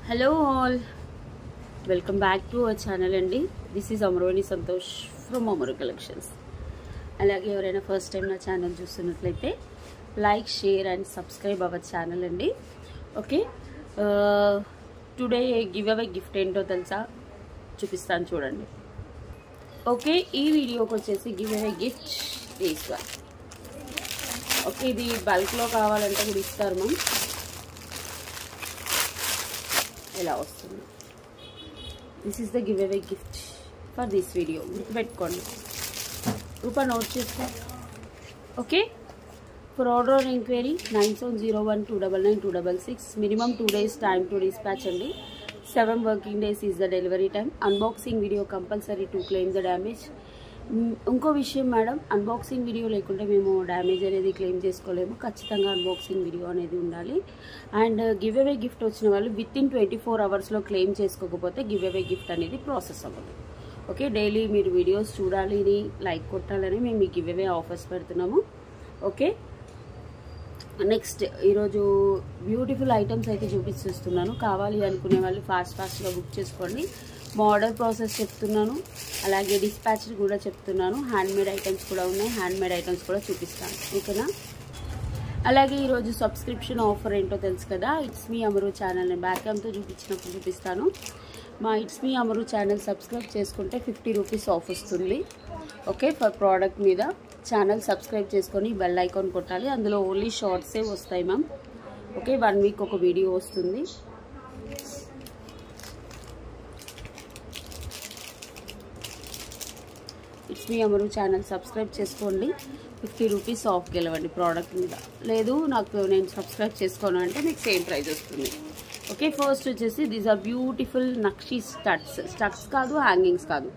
Hello all, welcome back to our channel అండి. This is Amravani Santosh from Amaru Collections. అలాగే ఎవరైనా first time నా channel చూస్తున్నట్లయితే like, share and subscribe our channel అండి. Okay, today giveaway gift ఏంటో తెలుసా, చూపిస్తాను చూడండి. ఓకే, ఈ వీడియోకి వచ్చేసి గివ్ అవే గిఫ్ట్ తీసుకో. ఓకే, ఇది బల్క్లో కావాలంటే కూడా ఇస్తారు మనం. ఎలా వస్తుంది, this is the giveaway gift for this video. గుర్తుపెట్టుకోండి, రూపాయి నోట్ చేసుకో. Okay, for order or enquiry 9701299266. Minimum 2 days time to dispatch అండి. 7 working days is the delivery time. Unboxing video compulsory to claim the damage. ఇంకో విషయం madam, unboxing video లేకుంటే మేము damage అనేది claim చేసుకోలేము. ఖచ్చితంగా అన్బాక్సింగ్ వీడియో అనేది ఉండాలి. అండ్ గివ్ అవే గిఫ్ట్ వచ్చిన వాళ్ళు వితిన్ 24 hours క్లెయిమ్ చేసుకోకపోతే గివ్ అవే గిఫ్ట్ అనేది ప్రాసెస్ అవ్వదు. ఓకే, డైలీ మీరు వీడియోస్ చూడాలి, లైక్ కొట్టాలని మేము మీ గివ్ అవే ఆఫర్స్ పెడుతున్నాము. ఓకే, నెక్స్ట్ ఈరోజు బ్యూటిఫుల్ ఐటమ్స్ అయితే చూపిస్తున్నాను. కావాలి అనుకునే వాళ్ళు ఫాస్ట్గా బుక్ చేసుకోండి. మా ఆర్డర్ ప్రాసెస్ చెప్తున్నాను, అలాగే డిస్పాచ్ కూడా చెప్తున్నాను. హ్యాండ్మేడ్ ఐటమ్స్ కూడా ఉన్నాయి, హ్యాండ్మేడ్ ఐటమ్స్ కూడా చూపిస్తాను. ఓకేనా? అలాగే ఈరోజు సబ్స్క్రిప్షన్ ఆఫర్ ఏంటో తెలుసు కదా, ఇట్స్ మీ అమరు ఛానల్ని బ్యాక్ క్యామ్తో చూపించినప్పుడు చూపిస్తాను. మా it's me Amaru channel subscribe చేసుకుంటే 50 rupees ఆఫ్ వస్తుంది. ఓకే, ఫర్ ప్రోడక్ట్ మీద ఛానల్ సబ్స్క్రైబ్ చేసుకొని బెల్ ఐకాన్ కొట్టాలి. అందులో ఓన్లీ షార్ట్సే వస్తాయి మ్యామ్. ఓకే, 1 week ఒక వీడియో వస్తుంది. It's me Amaru channel subscribe చేసుకోండి, 50 rupees ఆఫ్ గెలవండి ప్రోడక్ట్ మీద. లేదు నేను సబ్స్క్రైబ్ చేసుకోను అంటే మీకు సేమ్ ప్రైస్ వస్తుంది. ఓకే, ఫస్ట్ వచ్చేసి these are beautiful nakshi studs కాదు, హ్యాంగింగ్స్ కాదు,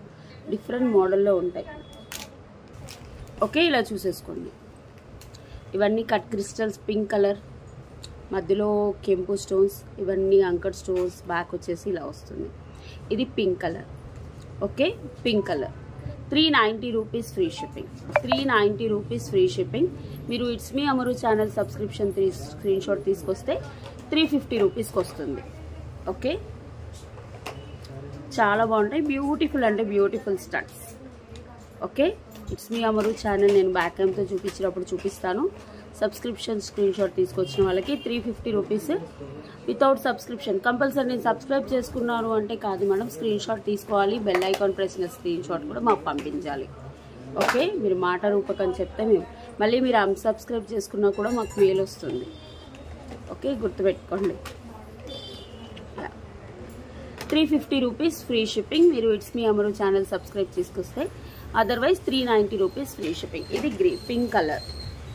డిఫరెంట్ మోడల్లో ఉంటాయి. ఓకే, ఇలా చూసేసుకోండి. ఇవన్నీ కట్ క్రిస్టల్స్, పింక్ కలర్, మధ్యలో కెంపు స్టోన్స్, ఇవన్నీ అంకర్ స్టోన్స్. బ్యాక్ వచ్చేసి ఇలా వస్తుంది. ఇది pink colour. Okay, pink colour. 390 rupees free shipping. 390 rupees free shipping. మీరు it's me Amaru channel subscription screen shot తీసుకొస్తే 350 rupeesకి వస్తుంది. ఓకే, చాలా బాగుంటాయి, బ్యూటిఫుల్ అంటే beautiful studs. Okay, it's me Amaru channel నేను బ్యాక్ క్యామ్తో చూపించినప్పుడు చూపిస్తాను. సబ్స్క్రిప్షన్ స్క్రీన్ షాట్ తీసుకొచ్చిన వాళ్ళకి 350 rupees. వితౌట్ సబ్స్క్రిప్షన్ కంపల్సరీ నేను సబ్స్క్రైబ్ చేసుకున్నాను అంటే కాదు మేడం, స్క్రీన్ షాట్ తీసుకోవాలి. Bell icon press screen shot కూడా మాకు పంపించాలి. ఓకే, మీరు మాట రూపకం చెప్తే మేము మళ్ళీ మీరు అన్సబ్స్క్రైబ్ చేసుకున్నా కూడా మాకు మెయిల్ వస్తుంది. ఓకే, గుర్తుపెట్టుకోండి. 350 rupees ఫ్రీ షిప్పింగ్. మీరు it's me Amaru channel subscribe చేసుకొస్తే, అదర్వైజ్ 390 rupees ఫ్రీ షిప్పింగ్. ఇది పింక్ కలర్.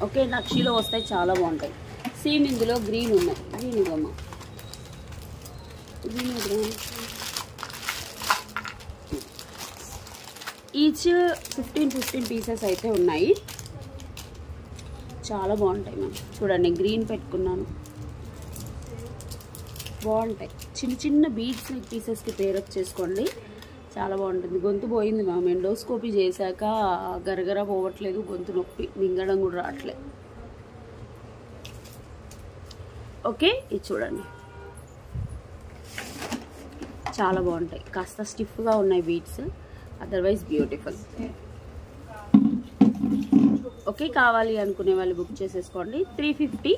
ఓకే, నక్షిలో వస్తాయి, చాలా బాగుంటాయి. సేమ్ ఇందులో గ్రీన్ ఉన్నాయి. గ్రీన్ ఇవ్వమ్మా, ఈచ్ 15 పీసెస్ అయితే ఉన్నాయి. చాలా బాగుంటాయి మ్యామ్. చూడండి, గ్రీన్ పెట్టుకున్నాను, బాగుంటాయి. చిన్న బీడ్స్ పీసెస్కి పేరప్ చేసుకోండి, చాలా బాగుంటుంది. గొంతు పోయింది మ్యామ్, ఎండోస్కోపీ చేశాక గరగర పోవట్లేదు, గొంతు నొప్పి, మింగడం కూడా రావట్లేదు. ఓకే, ఇది చూడండి, చాలా బాగుంటాయి. కాస్త స్టిఫ్గా ఉన్నాయి బీడ్స్, అదర్వైజ్ బ్యూటిఫుల్. ఓకే, కావాలి అనుకునే వాళ్ళు బుక్ చేసేసుకోండి. 350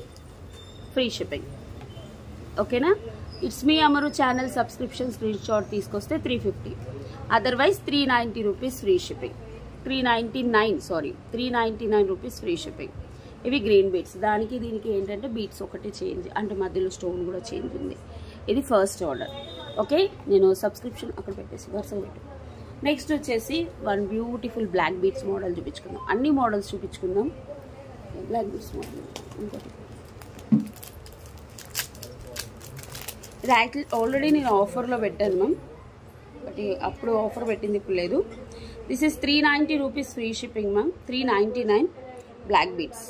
ఫ్రీ షిప్పింగ్. ఓకేనా? It's me Amaru channel subscription screen shot తీసుకొస్తే 350, otherwise 390 rupees free shipping. 399 rupees free shipping. ఇవి గ్రీన్ బీడ్స్. దానికి దీనికి ఏంటంటే బీడ్స్ ఒకటి చేంజ్, అంటే మధ్యలో స్టోన్ కూడా చేంజ్ ఉంది. ఇది ఫస్ట్ ఆర్డర్. ఓకే, నేను సబ్స్క్రిప్షన్ అక్కడ పెట్టేసి వరుసగా పెట్టు. నెక్స్ట్ వచ్చేసి 1 బ్యూటిఫుల్ బ్లాక్ బీడ్స్ మోడల్ చూపించుకుందాం. అన్ని మోడల్స్ చూపించుకుందాం. బ్లాక్ బీడ్స్ మోడల్ ఇంకోటి, ఇది యాక్చువల్లీ ఆల్రెడీ నేను ఆఫర్లో పెట్టాను మ్యామ్, బట్ అప్పుడు ఆఫర్ పెట్టింది, ఇప్పుడు లేదు. This is 390 rupees free shipping ma'am. 399 black beads.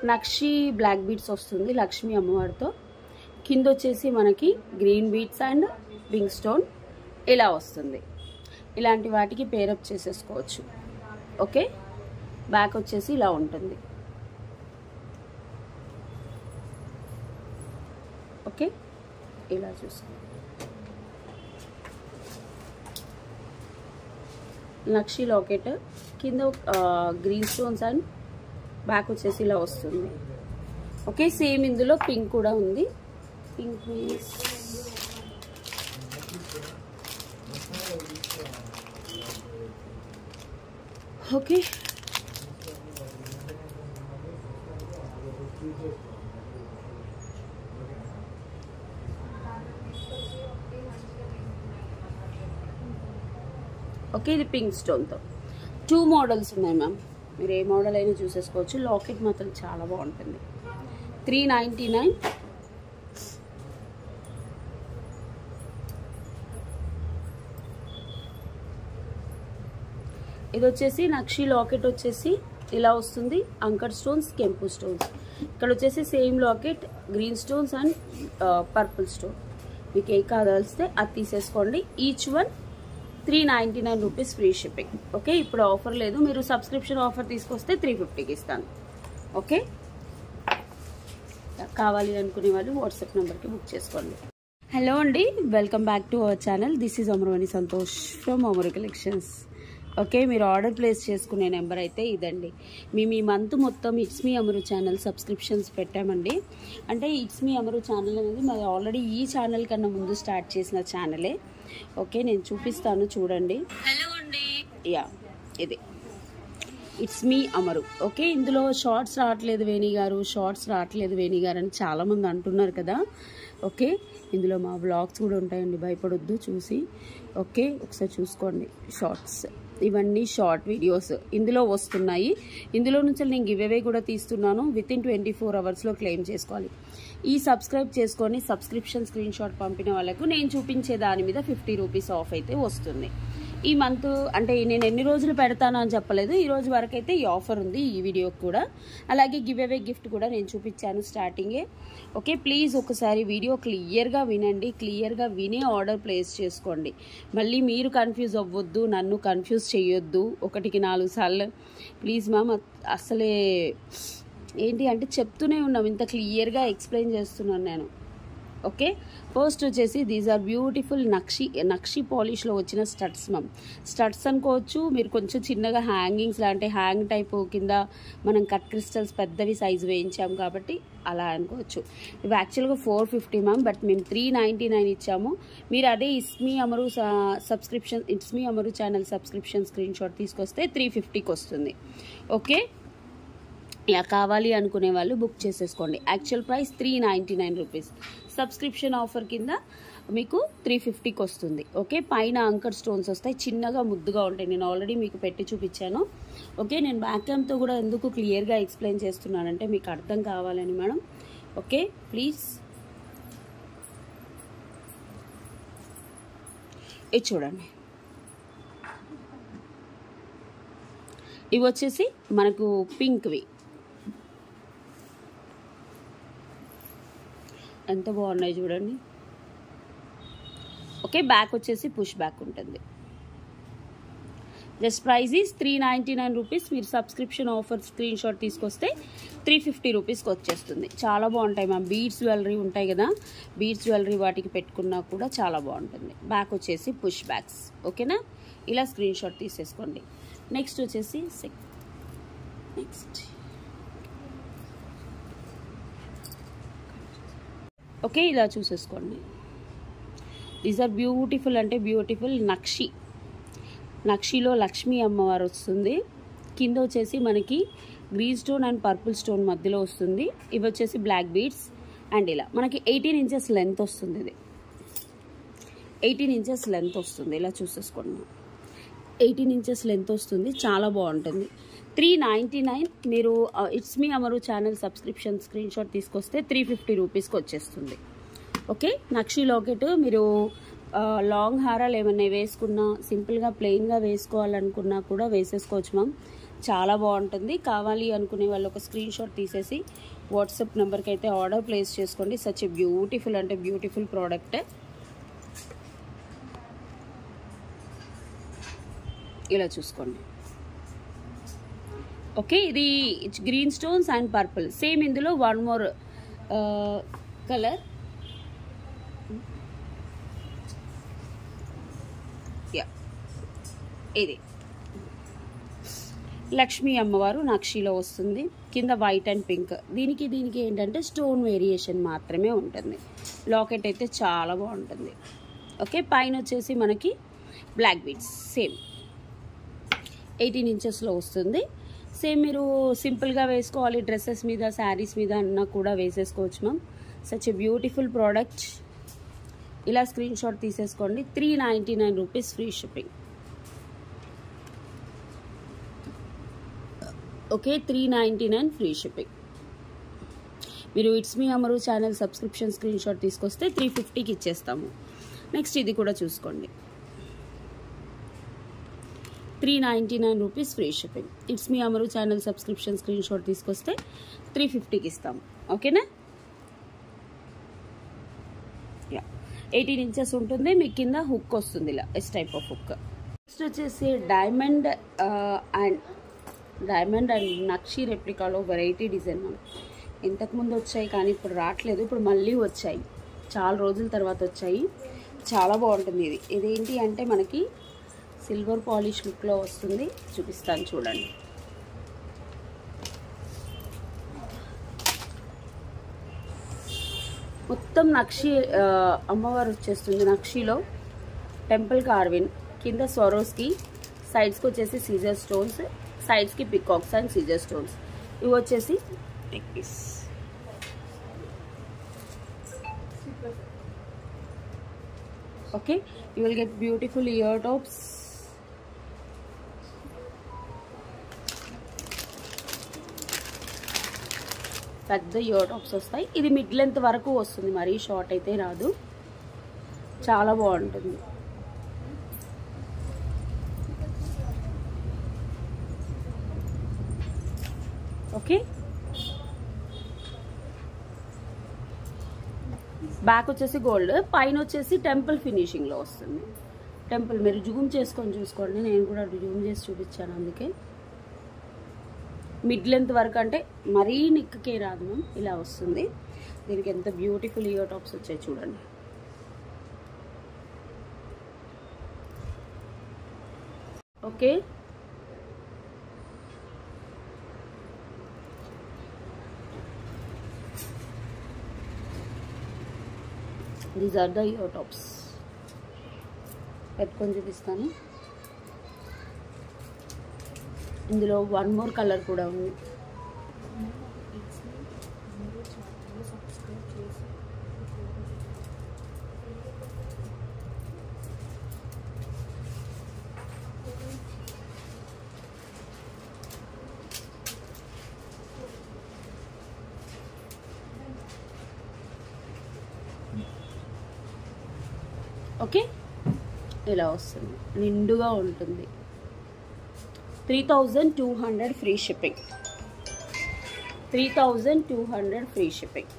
నక్షి బ్లాక్ బీడ్స్ వస్తుంది లక్ష్మీ అమ్మవారితో. కింద వచ్చేసి మనకి green beads and pink stone ఇలా వస్తుంది. ఇలాంటి వాటికి పేరప్ చేసేసుకోవచ్చు. ఓకే, బ్యాక్ వచ్చేసి ఇలా ఉంటుంది. ఓకే, ఇలా చూసుకోండి. నక్షి లాకెట్ కింద గ్రీన్ స్టోన్స్ అండ్ బ్యాక్ వచ్చేసి ఇలా వస్తుంది. ఓకే, సేమ్ ఇందులో పింక్ కూడా ఉంది. పింక్ మీన్స్ ఓకే, ఓకే, ఇది పింక్ స్టోన్తో 2 మోడల్స్ ఉన్నాయి మ్యామ్. మీరు ఏ మోడల్ అయినా చూసేసుకోవచ్చు. లాకెట్ మాత్రం చాలా బాగుంటుంది. 399. ఇది వచ్చేసి నక్షి లాకెట్ వచ్చేసి ఇలా వస్తుంది. అంకర్ స్టోన్స్, కెంపు స్టోన్స్. ఇక్కడ వచ్చేసి same locket green stones and purple stone. మీకు ఏ కావాల్స్తే అది తీసేసుకోండి. Each one 399 rupees free shipping. Okay, ఇప్పుడు ఆఫర్ లేదు. మీరు సబ్స్క్రిప్షన్ ఆఫర్ తీసుకొస్తే 350కి ఇస్తాను. ఓకే, కావాలి అనుకునే వాళ్ళు వాట్సాప్ నెంబర్కి బుక్ చేసుకోండి. హలో అండి, welcome back to our channel. This is Amaravani Santosh from Amaru collections. Okay, మీరు ఆర్డర్ ప్లేస్ చేసుకునే నెంబర్ అయితే ఇదండి. మేము ఈ మంత్ మొత్తం it's me Amaru channel subscriptions పెట్టామండి. అంటే ఇట్స్ మీ అమరు ఛానల్ అనేది మాది ఆల్రెడీ ఈ ఛానల్ కన్నా ముందు స్టార్ట్ చేసిన ఛానలే. ఓకే, నేను చూపిస్తాను చూడండి. హలో అండి, యా ఇది ఇట్స్ మీ అమరు. ఓకే, ఇందులో షార్ట్స్ రావట్లేదు వేణి గారు, షార్ట్స్ రావట్లేదు వేణి గారు అని చాలామంది అంటున్నారు కదా. ఓకే, ఇందులో మా వ్లాగ్స్ కూడా ఉంటాయండి, భయపడొద్దు చూసి. ఓకే, ఒకసారి చూసుకోండి. షార్ట్స్ ఇవన్నీ షార్ట్ వీడియోస్ ఇందులో వస్తున్నాయి. ఇందులో నుంచి నేను గివ్ అవే కూడా తీస్తున్నాను. వితిన్ 24 అవర్స్లో క్లెయిమ్ చేసుకోవాలి. ఈ సబ్స్క్రైబ్ చేసుకొని సబ్స్క్రిప్షన్ స్క్రీన్ షాట్ పంపిన వాళ్ళకు నేను చూపించే దాని మీద 50 రూపీస్ ఆఫ్ అయితే వస్తుంది. ఈ మంత్ అంటే నేను ఎన్ని రోజులు పెడతాను అని చెప్పలేదు. ఈ రోజు వరకు అయితే ఈ ఆఫర్ ఉంది ఈ వీడియోకి కూడా. అలాగే గివ్ అవే గిఫ్ట్ కూడా నేను చూపించాను స్టార్టింగే. ఓకే, ప్లీజ్ ఒకసారి వీడియో క్లియర్గా వినండి. క్లియర్గా విని ఆర్డర్ ప్లేస్ చేసుకోండి. మళ్ళీ మీరు కన్ఫ్యూజ్ అవ్వద్దు, నన్ను కన్ఫ్యూజ్ చేయొద్దు 1కి 4 సార్లు. ప్లీజ్ మ్యామ్, అసలే ఏంటి అంటే చెప్తూనే ఉన్నాం, ఇంత క్లియర్గా ఎక్స్ప్లెయిన్ చేస్తున్నాను నేను. ఓకే, ఫస్ట్ వచ్చేసి దీస్ ఆర్ బ్యూటిఫుల్ నక్షి పాలిష్లో వచ్చిన స్టడ్స్ మ్యామ్. స్టడ్స్ అనుకోవచ్చు మీరు, కొంచెం చిన్నగా హ్యాంగింగ్స్ లాంటి హ్యాంగ్ టైపు కింద మనం కట్ క్రిస్టల్స్ పెద్దవి సైజు వేయించాం కాబట్టి అలా అనుకోవచ్చు. ఇవి యాక్చువల్గా 450 మ్యామ్, బట్ మేము 399 ఇచ్చాము. మీరు అదే it's me Amaru channel subscription screen shot తీసుకొస్తే 350కి వస్తుంది. ఓకే, ఇలా కావాలి అనుకునే వాళ్ళు బుక్ చేసేసుకోండి. Actual price 399 rupees. Subscription offer కింద మీకు 350కి వస్తుంది. ఓకే, పైన అంకర్ స్టోన్స్ వస్తాయి, చిన్నగా ముద్దుగా ఉంటాయి. నేను ఆల్రెడీ మీకు పెట్టి చూపించాను. ఓకే, నేను బ్యాక్ క్యామ్తో కూడా ఎందుకు క్లియర్గా ఎక్స్ప్లెయిన్ చేస్తున్నానంటే మీకు అర్థం కావాలని మేడం. ఓకే, ప్లీజ్ ఇది చూడండి. ఇవి వచ్చేసి మనకు పింక్వి. ఎంత బాగున్నాయి చూడండి. ఓకే, బ్యాక్ వచ్చేసి పుష్ బ్యాక్ ఉంటుంది. Just price is 399 rupees. మీరు సబ్స్క్రిప్షన్ ఆఫర్ స్క్రీన్ షాట్ తీసుకొస్తే 350 రూపీస్కి వచ్చేస్తుంది. చాలా బాగుంటాయి మ్యామ్. బీడ్స్ జ్యువెలరీ ఉంటాయి కదా, బీడ్స్ జ్యువెలరీ వాటికి పెట్టుకున్నా కూడా చాలా బాగుంటుంది. బ్యాక్ వచ్చేసి పుష్ బ్యాక్స్. ఓకేనా, ఇలా స్క్రీన్ షాట్ తీసేసుకోండి. నెక్స్ట్ వచ్చేసి ఓకే, ఇలా చూసేసుకోండి. దీస్ ఆర్ బ్యూటిఫుల్ అంటే బ్యూటిఫుల్ నక్షిలో లక్ష్మీ అమ్మవారు వస్తుంది. కింద వచ్చేసి మనకి green stone and purple stone మధ్యలో వస్తుంది. ఇవి వచ్చేసి బ్లాక్ బీడ్స్ అండ్ ఇలా మనకి 18 ఇంచెస్ లెంత్ వస్తుంది. ఇది 18 ఇంచెస్ లెంత్ వస్తుంది. ఇలా చూసేసుకోండి, 18 ఇంచెస్ లెంత్ వస్తుంది. చాలా బాగుంటుంది. 399. మీరు it's me Amaru channel subscription screen shot తీసుకొస్తే 350 రూపీస్కి వచ్చేస్తుంది. ఓకే, నక్షి లాకెట్ మీరు లాంగ్ హారాలు ఏమన్నా వేసుకున్నా, సింపుల్గా ప్లెయిన్గా వేసుకోవాలనుకున్నా కూడా వేసేసుకోవచ్చు మ్యామ్. చాలా బాగుంటుంది. కావాలి అనుకునే వాళ్ళు ఒక స్క్రీన్ షాట్ తీసేసి వాట్సాప్ నెంబర్కి అయితే ఆర్డర్ ప్లేస్ చేసుకోండి. సచ్ ఏ బ్యూటిఫుల్ అంటే బ్యూటిఫుల్ ప్రోడక్ట్. ఇలా చూసుకోండి. ఓకే, ఇది green stones and purple same. ఇందులో వన్ మోర్ కలర్. ఇది లక్ష్మీ అమ్మవారు నక్షిలో వస్తుంది. కింద వైట్ అండ్ పింక్. దీనికి ఏంటంటే స్టోన్ వేరియేషన్ మాత్రమే ఉంటుంది. లాకెట్ అయితే చాలా బాగుంటుంది. ఓకే, పైన వచ్చేసి మనకి బ్లాక్ బీడ్స్ సేమ్ 18 ఇంచెస్లో వస్తుంది. సేమ్ మీరు సింపుల్గా వేసుకోవాలి, డ్రెస్సెస్ మీద, శారీస్ మీద అన్నా కూడా వేసేసుకోవచ్చు ma'am. Such a beautiful product. ఇలా స్క్రీన్ షాట్ తీసేసుకోండి. 399 rupees free shipping. Okay, 399 free shipping. మీరు it's me Amaru channel subscription screen shot తీసుకొస్తే 350కి ఇచ్చేస్తాము. నెక్స్ట్ ఇది కూడా చూసుకోండి. 399 rupees free shipping. It's me Amaru channel subscription screen shot తీసుకొస్తే 350కి ఇస్తాము. ఓకేనా? 18 ఇంచెస్ ఉంటుంది. మీకు కింద హుక్ వస్తుంది, ఇలా S type of hook. Next వచ్చేసి డైమండ్ అండ్ నక్షి రెప్లికాలో వెరైటీ డిజైన్. మనం ఇంతకుముందు వచ్చాయి కానీ ఇప్పుడు రావట్లేదు. ఇప్పుడు మళ్ళీ వచ్చాయి, చాలా రోజుల తర్వాత వచ్చాయి. చాలా బాగుంటుంది. ఇదేంటి అంటే మనకి సిల్వర్ పాలిష్ లుక్లో వస్తుంది. చూపిస్తాను చూడండి. మొత్తం నక్షి అమ్మవారు వచ్చేస్తుంది. నక్షిలో టెంపుల్ కార్విన్, కింద స్వరోస్కి, సైడ్స్కి వచ్చేసి సీజర్ స్టోన్స్, సైడ్స్కి పికాక్స్ అండ్ సీజర్ స్టోన్స్. ఇవి వచ్చేసి neck piece. Okay, you will get beautiful ear tops. పెద్ద ఇయర్ టాప్స్ వస్తాయి. ఇది మిడ్ లెంత్ వరకు వస్తుంది, మరీ షార్ట్ అయితే రాదు. చాలా బాగుంటుంది. ఓకే, బ్యాక్ వచ్చేసి గోల్డ్, పైన వచ్చేసి టెంపుల్ ఫినిషింగ్లో వస్తుంది. టెంపుల్ మీరు జూమ్ చేసుకొని చూసుకోండి. నేను కూడా జూమ్ చేసి చూపించాను, అందుకే. మిడ్ లెంత్ వరకు అంటే మరీ నెక్కే రాదు మ్యామ్, ఇలా వస్తుంది. దీనికి ఎంత బ్యూటిఫుల్ ఇయర్ టాప్స్ వచ్చాయి చూడండి. Okay, these are the ear tops. పెట్టుకొని చూపిస్తాను. ఇందులో వన్ మోర్ కలర్ కూడా ఉంది. ఓకే, ఇలా వస్తుంది, నిండుగా ఉంటుంది. 3200 free shipping. 3200 free shipping.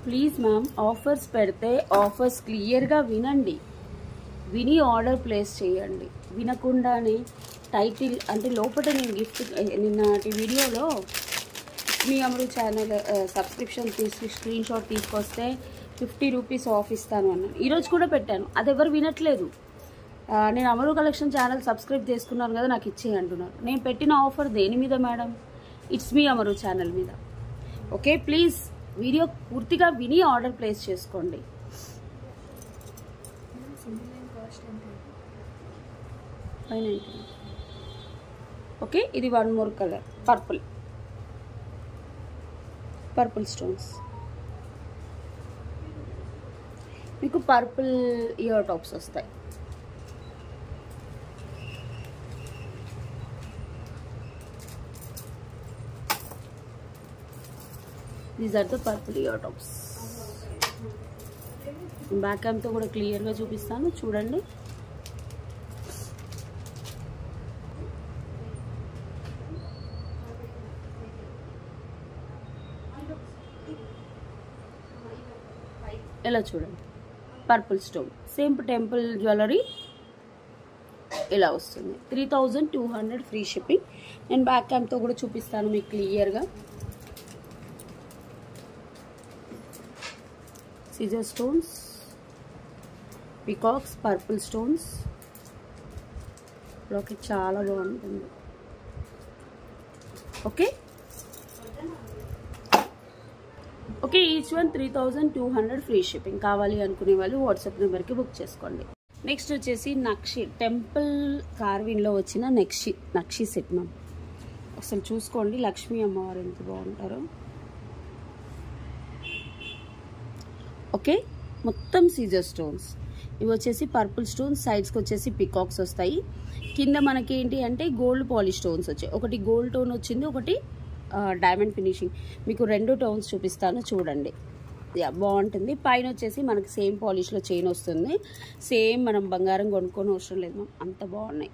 Please ma'am, offers పెడితే ఆఫర్స్ క్లియర్గా వినండి, విని ఆర్డర్ ప్లేస్ చేయండి. వినకుండానే టైటిల్ అంటే లోపల నేను గిఫ్ట్ నిన్నటి వీడియోలో మీ Amaru channel subscription screen shot తీసుకొస్తే 50 రూపీస్ ఆఫ్ ఇస్తాను అన్నాను. ఈరోజు కూడా పెట్టాను, అది ఎవరు వినట్లేదు. నేను అమరు కలెక్షన్ ఛానల్ సబ్స్క్రైబ్ చేసుకున్నాను కదా, నాకు ఇచ్చే అంటున్నారు. నేను పెట్టిన ఆఫర్ దేని మీద madam? It's me Amaru channel మీద. ఓకే, ప్లీజ్ వీడియో పూర్తిగా విని ఆర్డర్ ప్లేస్ చేసుకోండి. ఓకే, ఇది one more colour, purple stones. మీకు పర్పుల్ ఇయర్ టాప్స్ వస్తాయి. These are the purple ear tops. Back క్యామ్తో కూడా క్లియర్గా చూపిస్తాను చూడండి. ఇలా చూడండి, purple stone, same temple jewellery. ఇలా వస్తుంది. 3200 ఫ్రీ షిప్పింగ్. నేను బ్యాక్ క్యామ్తో కూడా చూపిస్తాను మీకు క్లియర్గా. CZ stones, peacocks, purple stones, locket చాలా బాగుంటుంది. Okay okay, each one 3200 free shipping. కావాలి అనుకునే వాళ్ళు వాట్సాప్ నెంబర్కి బుక్ చేసుకోండి. నెక్స్ట్ వచ్చేసి నక్షి, టెంపుల్ కార్విన్లో వచ్చిన నక్షి సెట్ మ్యామ్. అసలు చూసుకోండి లక్ష్మీ అమ్మవారు ఎంత బాగుంటారో. ఓకే, మొత్తం సీజర్ స్టోన్స్. ఇవి వచ్చేసి పర్పుల్ స్టోన్స్, సైడ్స్కి వచ్చేసి పికాక్స్ వస్తాయి. కింద మనకి ఏంటి అంటే గోల్డ్ పాలిష్ స్టోన్స్ వచ్చాయి. ఒకటి గోల్డ్ టోన్ వచ్చింది, ఒకటి డైమండ్ ఫినిషింగ్. మీకు 2 టోన్స్ చూపిస్తాను చూడండి. బాగుంటుంది. పైన వచ్చేసి మనకి సేమ్ పాలిష్లో చైన్ వస్తుంది. సేమ్ మనం బంగారం కొనుక్కొని అవసరం లేదు మ్యామ్, అంత బాగున్నాయి.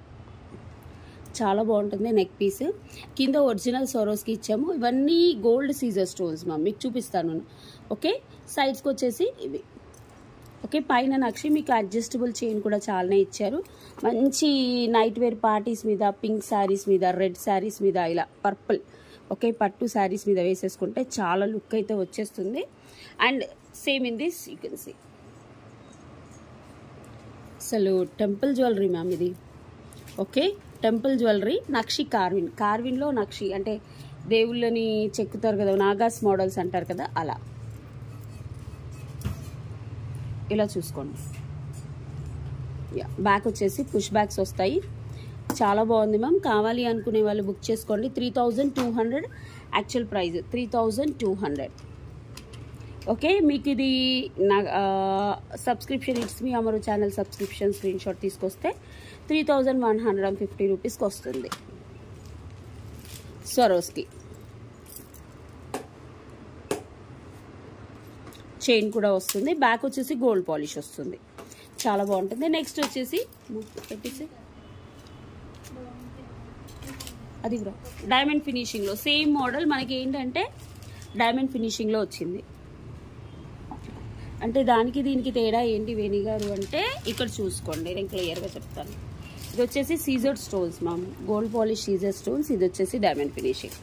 చాలా బాగుంటుంది నెక్ పీస్. కింద ఒరిజినల్ సోరోస్కి ఇచ్చాము. ఇవన్నీ గోల్డ్ సీజర్ స్టోన్స్ మ్యామ్, మీకు చూపిస్తాను. ఓకే, సైడ్స్కి వచ్చేసి ఇవి. ఓకే, పైన నక్షి మీకు అడ్జస్టబుల్ చైన్ కూడా చాలానే ఇచ్చారు. మంచి నైట్ వేర్ పార్టీస్ మీద, పింక్ శారీస్ మీద, రెడ్ శారీస్ మీద, ఇలా పర్పుల్ ఓకే పట్టు శారీస్ మీద వేసేసుకుంటే చాలా లుక్ అయితే వచ్చేస్తుంది. And same in this you can see. అసలు టెంపుల్ జ్యువెలరీ మ్యామ్ ఇది. ఓకే, టెంపుల్ జ్యువెలరీ నక్షి కార్విన్లో నక్షి అంటే దేవుళ్ళని చెక్కుతారు కదా, నాగాస్ మోడల్స్ అంటారు కదా, అలా ఇలా చూసుకోండి. బ్యాక్ వచ్చేసి పుష్ బ్యాక్స్ వస్తాయి. చాలా బాగుంది మ్యామ్. కావాలి అనుకునే వాళ్ళు బుక్ చేసుకోండి. 3200 యాక్చువల్ ప్రైస్ 3200. ఓకే, మీకు ఇది నా subscription it's me Amaru channel subscription screen shot తీసుకొస్తే 3150 రూపీస్కి వస్తుంది. సరోస్కి చైన్ కూడా వస్తుంది. బ్యాక్ వచ్చేసి గోల్డ్ పాలిష్ వస్తుంది. చాలా బాగుంటుంది. నెక్స్ట్ వచ్చేసి పెట్టేసి అది కూడా డైమండ్ ఫినిషింగ్లో సేమ్ మోడల్. మనకి ఏంటంటే డైమండ్ ఫినిషింగ్లో వచ్చింది. అంటే దానికి దీనికి తేడా ఏంటి వేణి గారు అంటే ఇక్కడ చూసుకోండి, నేను క్లియర్గా చెప్తాను. ఇది వచ్చేసి CZ stones ma'am, gold polish CZ stones. ఇది వచ్చేసి డైమండ్ ఫినిషింగ్.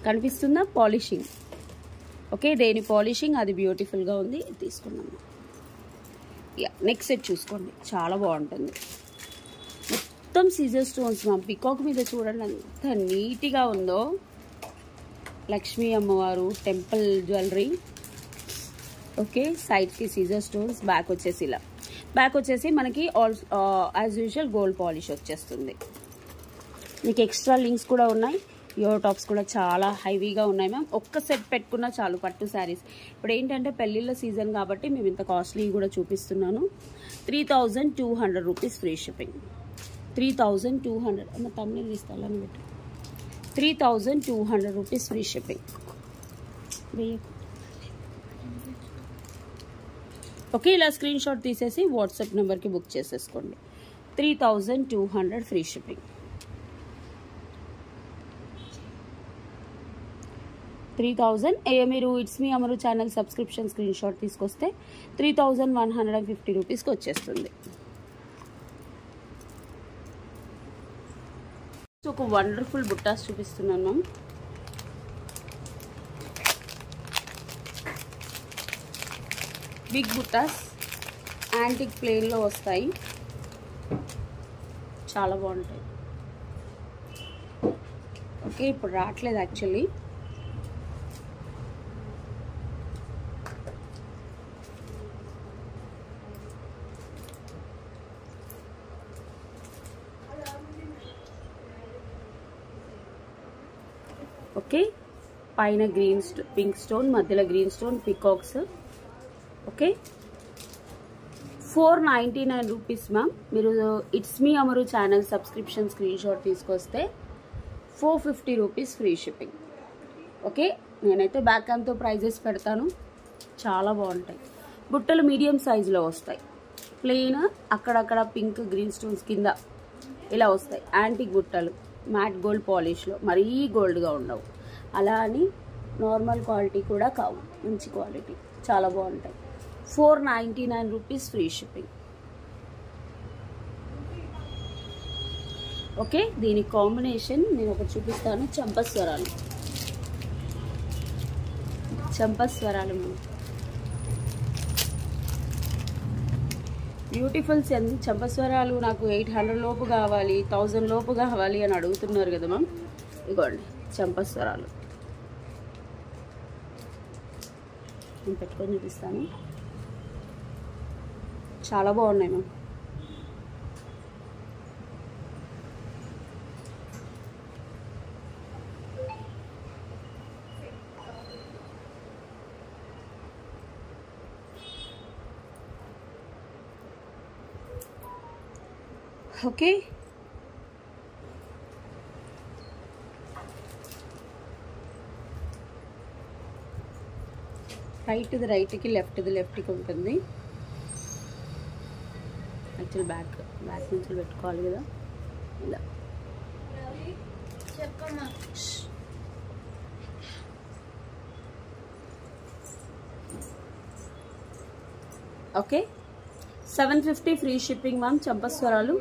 కనిపిస్తుందా పాలిషింగ్? ఓకే, దేని పాలిషింగ్ అది బ్యూటిఫుల్గా ఉంది. తీసుకున్నాము. నెక్స్ట్ సెట్ చూసుకోండి, చాలా బాగుంటుంది. మొత్తం సీజర్ స్టోన్స్ మ్యామ్. పికాక్ మీద చూడండి ఎంత నీట్గా ఉందో. లక్ష్మీ అమ్మవారు టెంపుల్ జ్యువెలరీ. ఓకే, సైడ్కి సీజర్ స్టోన్స్. బ్యాక్ వచ్చేసి ఇలా. బ్యాక్ వచ్చేసి మనకి యాజ్ యూజువల్ గోల్డ్ పాలిష్ వచ్చేస్తుంది. మీకు ఎక్స్ట్రా లింక్స్ కూడా ఉన్నాయి. ఇయర్ టాప్స్ కూడా చాలా హైవీగా ఉన్నాయి మ్యామ్. ఒక్క సెట్ పెట్టుకున్నా చాలు పట్టు శారీస్. ఇప్పుడు ఏంటంటే పెళ్ళిళ్ళ సీజన్ కాబట్టి మేము ఇంత కాస్ట్లీ కూడా చూపిస్తున్నాను. 3200 రూపీస్ ఫ్రీ షిప్పింగ్. 3200 అన్న తమిళ ఇస్తాను పెట్టు. 3200 రూపీస్ ఫ్రీ షిప్పింగ్. ఓకే, ఇలా స్క్రీన్ షాట్ తీసేసి వాట్సాప్ నెంబర్కి బుక్ చేసేసుకోండి. 3200 ఫ్రీ షిప్పింగ్. 3000 మీరు it's me Amaru channel subscription screen shot తీసుకొస్తే 3150 రూపీస్కి వచ్చేస్తుంది. ఒక వండర్ఫుల్ బుట్టాస్ చూపిస్తున్నాను మ్యామ్. బిగ్ బుట్టాస్ యాంటిక్ ప్లేన్లో వస్తాయి. చాలా బాగుంటాయి. ఓకే, ఇప్పుడు రావట్లేదు యాక్చువల్లీ. ఓకే, పైన గ్రీన్ పింక్ స్టోన్, మధ్యలో green stone, peacocks. Okay, 499 rupees ma'am. మీరు it's me Amaru channel subscription screen shot తీసుకొస్తే 450 రూపీస్ ఫ్రీ షిప్పింగ్. ఓకే, నేనైతే బ్యాక్ క్యామ్తో ప్రైజెస్ పెడతాను. చాలా బాగుంటాయి. బుట్టలు మీడియం సైజులో వస్తాయి. ప్లెయిన్ అక్కడక్కడ పింక్ గ్రీన్ స్టోన్స్ కింద ఇలా వస్తాయి. యాంటిక్ బుట్టలు మ్యాట్ గోల్డ్ పాలిష్లో, మరీ గోల్డ్గా ఉండవు. అలా అని నార్మల్ క్వాలిటీ కూడా కావు, మంచి క్వాలిటీ. చాలా బాగుంటాయి. 499 రూపీస్ ఫ్రీ షిప్పింగ్. ఓకే, దీని కాంబినేషన్ నేను ఒకటి చూపిస్తాను. చంపస్వరాలు బ్యూటిఫుల్ చంపస్వరాలు. నాకు 800 లోపు కావాలి, 1000 లోపు కావాలి అని అడుగుతున్నారు కదా మ్యామ్. ఇగోండి చంపస్వరాలు నేను పెట్టుకొని చూపిస్తాను. చాలా బాగున్నాయి మ్యామ్. ఓకే, రైట్కి లెఫ్ట్కి ఉంటుంది. యాక్చువల్ బ్యాక్ నుంచి పెట్టుకోవాలి కదా ఇలా. Okay, 750 free shipping ma'am. చంపస్వరాలు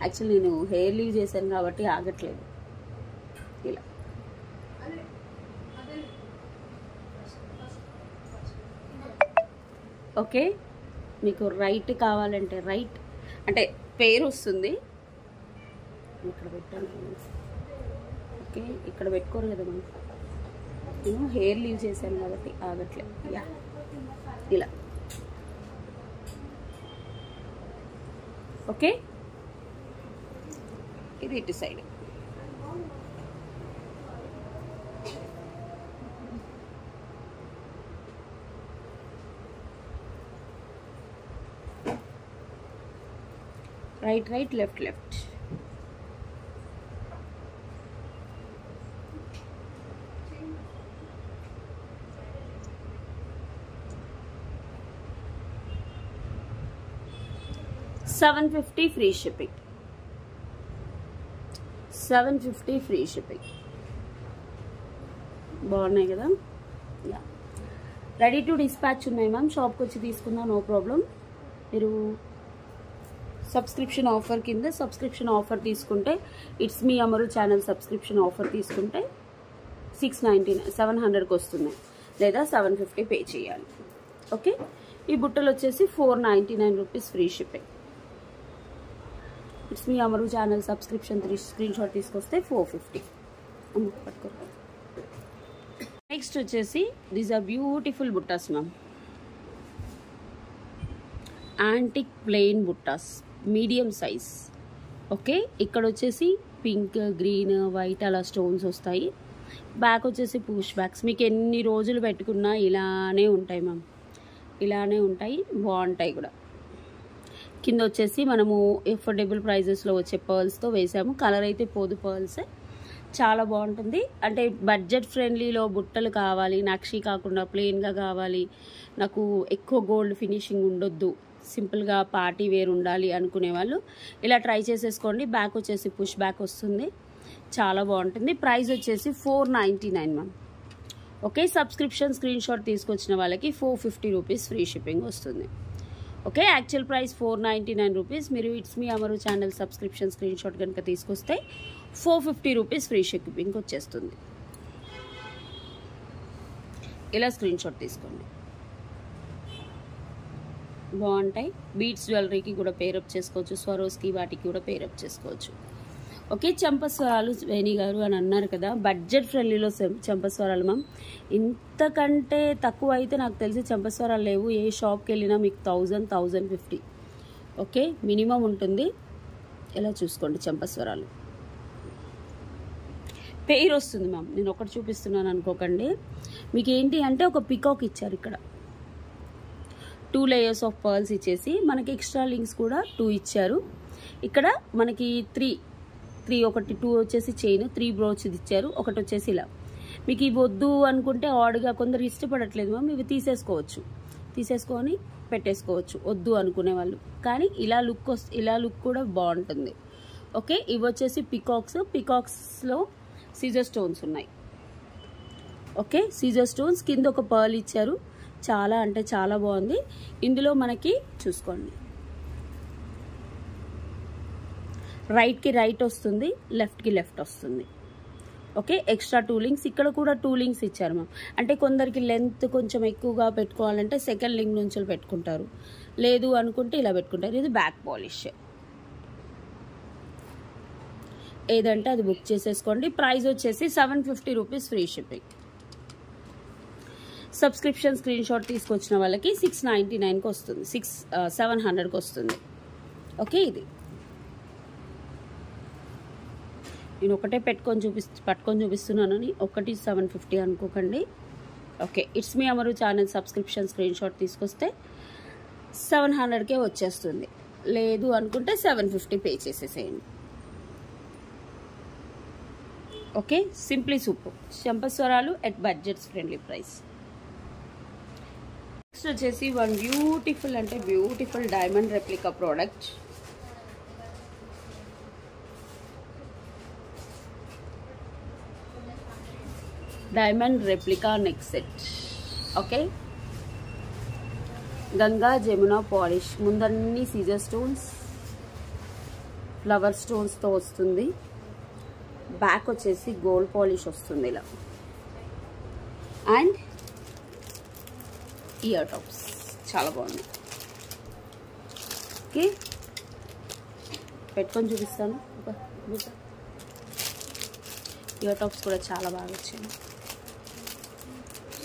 యాక్చువల్లీ నేను హెయిర్ లీవ్ చేశాను కాబట్టి ఆగట్లేదు ఇలా. ఓకే, మీకు రైట్ కావాలంటే రైట్ అంటే పేరు వస్తుంది. ఇక్కడ పెట్టాను. ఓకే, ఇక్కడ పెట్టుకోరు కదా మనం. నేను హెయిర్ లీవ్ చేశాను కాబట్టి ఆగట్లేదు. యా ఇలా. ఓకే, ఇది ఇటు side. Right left. $750 free shipping. 750 free shipping. బాగున్నాయి కదా. యా, రెడీ టు డిస్పాచ్ ఉన్నాయి మ్యామ్. షాప్కి వచ్చి తీసుకున్నా నో ప్రాబ్లం. మీరు సబ్స్క్రిప్షన్ ఆఫర్ కింద సబ్స్క్రిప్షన్ ఆఫర్ తీసుకుంటే it's me Amaru channel subscription offer తీసుకుంటే 700కి వస్తుంది, లేదా 750 పే చేయాలి. ఓకే, ఈ బుట్టలు వచ్చేసి 499 rupees free shipping. It's me Amaru channel subscription screen shot తీసుకొస్తే 450. పట్టుకో. నెక్స్ట్ వచ్చేసి దీస్ ఆర్ బ్యూటిఫుల్ బుట్టాస్ మ్యామ్. యాంటిక్ ప్లెయిన్ బుట్టాస్, మీడియం సైజ్. ఓకే, ఇక్కడ వచ్చేసి పింక్, గ్రీన్, వైట్ అలా స్టోన్స్ వస్తాయి. బ్యాక్ వచ్చేసి పుష్ బ్యాక్స్. మీకు ఎన్ని రోజులు పెట్టుకున్నా ఇలానే ఉంటాయి మ్యామ్, ఇలానే ఉంటాయి, బాగుంటాయి కూడా. కింద వచ్చేసి మనము ఎఫోర్డబుల్ ప్రైజెస్లో వచ్చే పర్ల్స్తో వేసాము. కలర్ అయితే పోదు పర్ల్స్, చాలా బాగుంటుంది. అంటే బడ్జెట్ ఫ్రెండ్లీలో బుట్టలు కావాలి, నక్షి కాకుండా ప్లెయిన్గా కావాలి, నాకు ఎక్కువ గోల్డ్ ఫినిషింగ్ ఉండొద్దు, సింపుల్గా పార్టీ వేర్ ఉండాలి అనుకునే వాళ్ళు ఇలా ట్రై చేసేసుకోండి. బ్యాక్ వచ్చేసి పుష్ బ్యాక్ వస్తుంది, చాలా బాగుంటుంది. ప్రైస్ వచ్చేసి 499 ma'am. Okay, subscription screen shot తీసుకొచ్చిన వాళ్ళకి 450 రూపీస్ ఫ్రీ షిప్పింగ్ వస్తుంది. Okay, actual price 499 rupees. మీరు it's me Amaru channel subscription screen shot కనుక తీసుకొస్తే 450 రూపీస్ ఫ్రీ షిప్పింగ్ వచ్చేస్తుంది. ఇలా స్క్రీన్ షాట్ తీసుకోండి, బాగుంటాయి. బీట్స్ జ్యువెలరీకి కూడా పేరప్ చేసుకోవచ్చు, స్వరోస్కి వాటికి కూడా పేరప్ చేసుకోవచ్చు. ఓకే, చంపస్వరాలు వేణి గారు అని అన్నారు కదా, బడ్జెట్ ఫ్రెండ్లీలో చంపస్వరాలు మ్యామ్. ఇంతకంటే తక్కువ అయితే నాకు తెలిసి చంపస్వరాలు లేవు. ఏ షాప్కి వెళ్ళినా మీకు 1000, 1050 ఓకే మినిమం ఉంటుంది. ఎలా చూసుకోండి, చంపస్వరాలు పేరు వస్తుంది మ్యామ్. నేను ఒకటి చూపిస్తున్నాను అనుకోకండి. మీకు ఏంటి అంటే ఒక పికాక్ ఇచ్చారు, ఇక్కడ 2 లేయర్స్ ఆఫ్ పర్ల్స్ ఇచ్చేసి మనకి ఎక్స్ట్రా లింక్స్ కూడా 2 ఇచ్చారు. ఇక్కడ మనకి 3 ఒకటి 2 వచ్చేసి చైన్, 3 బ్రోచ్ ఇచ్చారు. ఒకటి వచ్చేసి ఇలా. మీకు ఇవి వద్దు అనుకుంటే ఆడ్గా కొందరు ఇష్టపడట్లేదు మ్యామ్, ఇవి తీసేసుకొని పెట్టేసుకోవచ్చు వద్దు అనుకునే వాళ్ళు. కానీ ఇలా లుక్ కూడా బాగుంటుంది. ఓకే, ఇవి వచ్చేసి పికాక్స్లో సీజర్ స్టోన్స్ ఉన్నాయి. ఓకే, సీజర్ స్టోన్స్ కింద ఒక పర్ల్ ఇచ్చారు. చాలా అంటే చాలా బాగుంది. ఇందులో మనకి చూసుకోండి, రైట్కి రైట్ వస్తుంది, లెఫ్ట్కి లెఫ్ట్ వస్తుంది. Okay, extra 2 links. ఇక్కడ కూడా 2 లింక్స్ ఇచ్చారు మ్యామ్. అంటే కొందరికి లెంత్ కొంచెం ఎక్కువగా పెట్టుకోవాలంటే సెకండ్ లింక్ నుంచి పెట్టుకుంటారు, లేదు అనుకుంటే ఇలా పెట్టుకుంటారు. ఇది బ్యాక్ పాలిష్. ఏదంటే అది బుక్ చేసేసుకోండి. ప్రైస్ వచ్చేసి 750 rupees, free shipping. Subscription screen shot తీసుకొచ్చిన వాళ్ళకి 699కి వస్తుంది, 700కి వస్తుంది. ఓకే, ఇది నేను ఒకటే పట్టుకొని చూపిస్తున్నానని ఒకటి 750 అనుకోకండి. Okay, it's me Amaru channel subscription screen shot తీసుకొస్తే 700కే వచ్చేస్తుంది, లేదు అనుకుంటే 750 పే చేసేసేయండి. ఓకే, సింప్లీ సూపర్ చంపస్వరాలు at budgets friendly price. Next వచ్చేసి వన్ బ్యూటిఫుల్ అంటే beautiful diamond replica product. Diamond replica neck set. Okay, Ganga Jamuna polish. ముందన్నీ సీజర్ స్టోన్స్, ఫ్లవర్ స్టోన్స్తో వస్తుంది. బ్యాక్ వచ్చేసి గోల్డ్ పాలిష్ వస్తుంది ఇలా. అండ్ ఇయర్ టాప్స్ చాలా బాగుంది. ఓకే, పెట్టుకొని చూపిస్తాను. ఇయర్ టాప్స్ కూడా చాలా బాగా వచ్చాయి.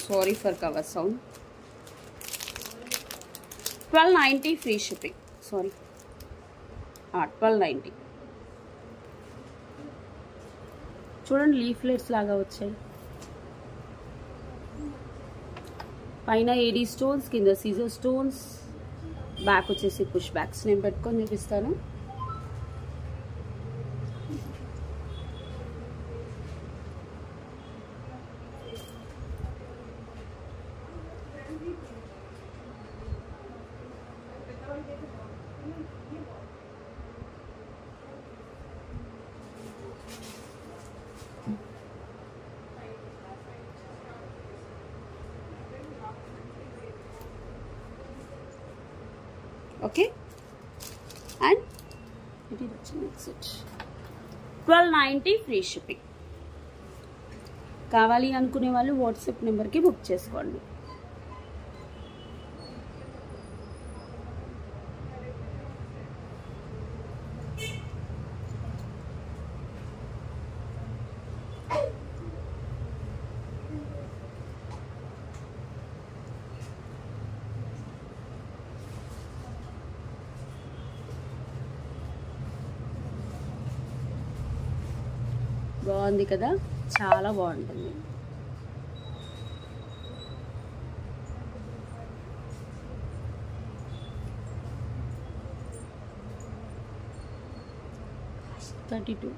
Sorry for cover sound. 1290 free shipping. Sorry, 1290. చూడండి, లీఫ్లెట్స్ లాగా వచ్చాయి. పైన ఏడీ స్టోన్స్, కింద సీజర్ స్టోన్స్, బ్యాక్ వచ్చేసి పుష్ బ్యాక్స్. నేను పెట్టుకొని చూపిస్తాను. ఓకే, అండ్ ఇది నెక్స్ట్ 1290 ఫ్రీ షిప్పింగ్. కావాలి అనుకునే వాళ్ళు వాట్సాప్ నెంబర్కి బుక్ చేసుకోండి. బాగుంది కదా, చాలా బాగుంటుంది. $32.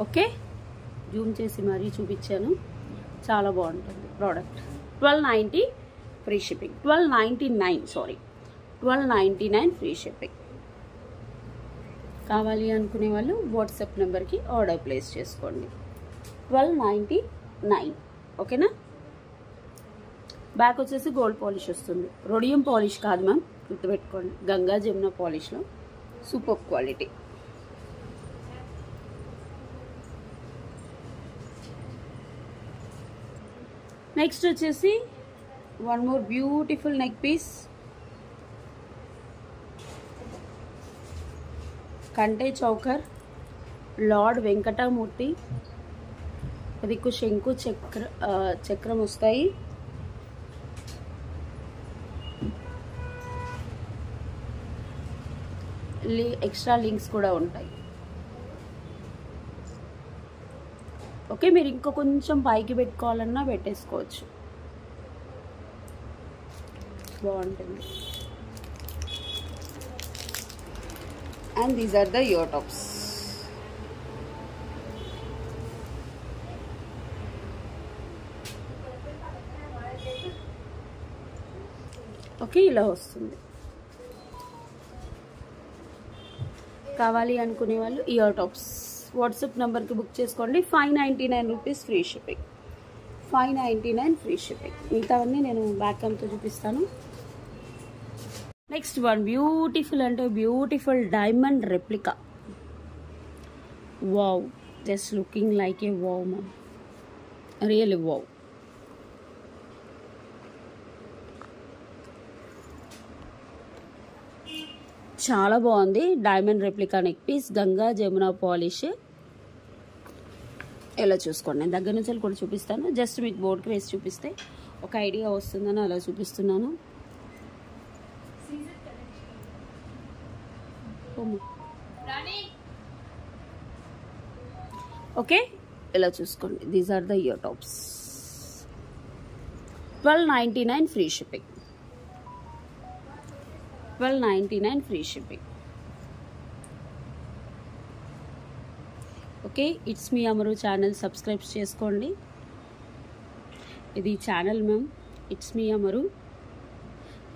ఓకే, జూమ్ చేసి మరీ చూపించాను. చాలా బాగుంటుంది product. 1290 free shipping. 1299 sorry, 1299 free shipping. కావాలి అనుకునే వాళ్ళు వాట్సాప్ నెంబర్కి ఆర్డర్ ప్లేస్ చేసుకోండి. 1299. ఓకేనా. బ్యాక్ వచ్చేసి గోల్డ్ పాలిష్ వస్తుంది. రొడియం పాలిష్ కాదు మ్యామ్, గుర్తుపెట్టుకోండి. గంగా జమున పాలిష్లో సూపర్ క్వాలిటీ. నెక్స్ట్ వచ్చేసి one more beautiful neck piece. కంటే చౌకర్, లార్డ్ వెంకటమూర్తి. అదికు శంకు చక్రం వస్తాయి. ఎక్స్ట్రా లింక్స్ కూడా ఉంటాయి. ఓకే, మీరు ఇంకా కొంచెం పైకి పెట్టుకోవాలన్నా పెట్టేసుకోవచ్చు, బాగుంటుంది. And these are the ear tops. Okay, ఇలా వస్తుంది. కావాలి అనుకునే వాళ్ళు ఇయర్ టాప్స్ వాట్సాప్ నెంబర్కి బుక్ చేసుకోండి. 599 rupees free shipping. 599 free shipping. మిగతావన్నీ నేను బ్యాక్ క్యామ్తో చూపిస్తాను. నెక్స్ట్ వన్ బ్యూటిఫుల్ అంటే beautiful diamond replica. Wow, just looking like a wow ma'am, really wow. చాలా బాగుంది. Diamond replica neck piece, Ganga Jamuna polish. ఎలా చూసుకోండి, నేను దగ్గర నుంచి కూడా చూపిస్తాను. జస్ట్ మీకు బోర్డ్కి వేసి చూపిస్తే ఒక ఐడియా వస్తుందని అలా చూపిస్తున్నాను. ఓకే, ఇలా చూసుకోండి. These are the ear tops. 1299 free shipping. 1299 free shipping. Okay, it's me Amaru channel subscribe చేసుకోండి. ఇది channel ma'am, it's me Amaru.